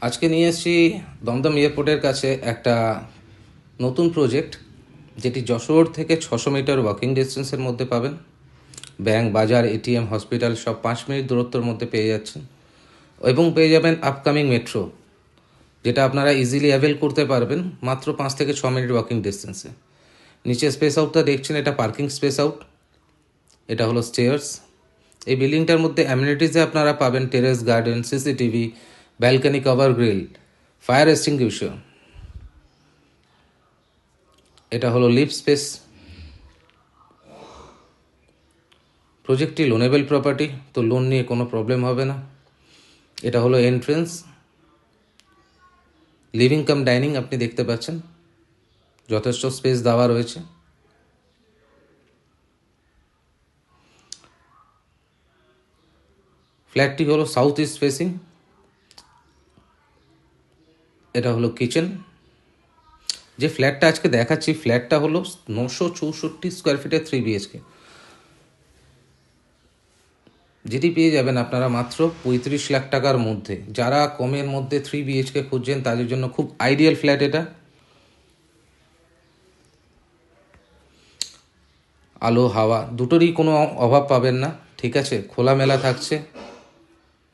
আজকে নিয়ে এসেছি দমদম এয়ারপোর্টের কাছে একটা নতুন প্রজেক্ট, যেটি যশোর থেকে 600 মিটার ওয়াকিং ডিস্টেন্সের মধ্যে পাবেন। ব্যাংক, বাজার, এটিএম, হসপিটাল সব 5 মিনিট দূরত্বের মধ্যে পেয়ে যাচ্ছেন, এবং পেয়ে যাবেন আপকামিং মেট্রো, যেটা আপনারা ইজিলি অ্যাভেল করতে পারবেন মাত্র 5 থেকে 6 মিনিট ওয়াকিং ডিস্টেন্সে। নিচে স্পেস আউটটা দেখছেন, এটা পার্কিং স্পেস আউট, এটা হলো স্টেয়ার্স। এই বিল্ডিংটার মধ্যে অ্যামিনিটিসে আপনারা পাবেন terrace garden, CCTV, balcony cover grill, fire extinguisher. এটা হলো লিফট স্পেস। প্রজেক্টটি লোনেবল প্রপার্টি, তো লোন নিয়ে কোনো প্রবলেম হবে না। এটা হলো এন্ট্রেন্স, লিভিং কাম ডাইনিং আপনি দেখতে পাচ্ছেন, যথেষ্ট স্পেস দেওয়া রয়েছে। ফ্ল্যাটটি হলো সাউথ ইস্ট ফেসিং। এটা হলো কিচেন। যে ফ্ল্যাটটা আজকে দেখাচ্ছি, ফ্ল্যাটটা হলো 964 স্কোয়ার ফিটের 3 BHK, যেটি পেয়ে যাবেন আপনারা মাত্র 35 লাখ টাকার মধ্যে। যারা কমের মধ্যে 3 BHK খুঁজছেন তাদের জন্য খুব আইডিয়াল ফ্ল্যাট এটা। আলো হাওয়া দুটোরই কোনো অভাব পাবেন না, ঠিক আছে। খোলামেলা থাকছে,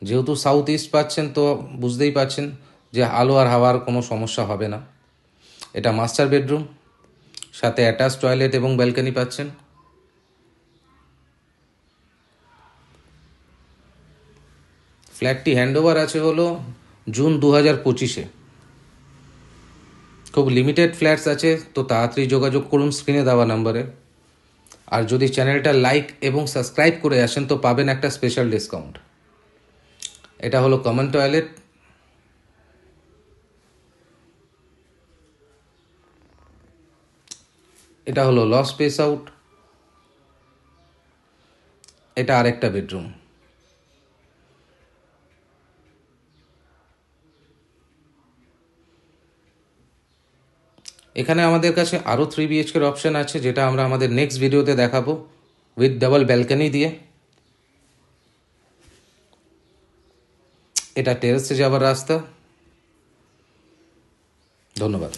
যেহেতু সাউথ ইস্ট পাচ্ছেন তো বুঝতেই পাচ্ছেন যে আলো আর হাওয়ার কোনো সমস্যা হবে না। এটা মাস্টার বেডরুম, সাথে অ্যাটাচ টয়লেট এবং ব্যালকনি পাচ্ছেন। ফ্ল্যাটটি হ্যান্ডওভার আছে হলো জুন 2025-এ। খুব লিমিটেড ফ্ল্যাটস আছে, তো তাড়াতাড়ি যোগাযোগ করুন স্ক্রিনে দেওয়া নাম্বারে। আর যদি চ্যানেলটা লাইক এবং সাবস্ক্রাইব করে আসেন তো পাবেন একটা স্পেশাল ডিসকাউন্ট। এটা হলো কমন টয়লেট। এটা হলো ল স্পেস আউট। এটা আরেকটা বেডরুম। এখানে আমাদের কাছে আরও 3 BHK অপশান আছে, যেটা আমরা আমাদের নেক্সট ভিডিওতে দেখাবো, উইথ ডাবল ব্যালকনি দিয়ে। এটা টেরেসে যাওয়ার রাস্তা। ধন্যবাদ।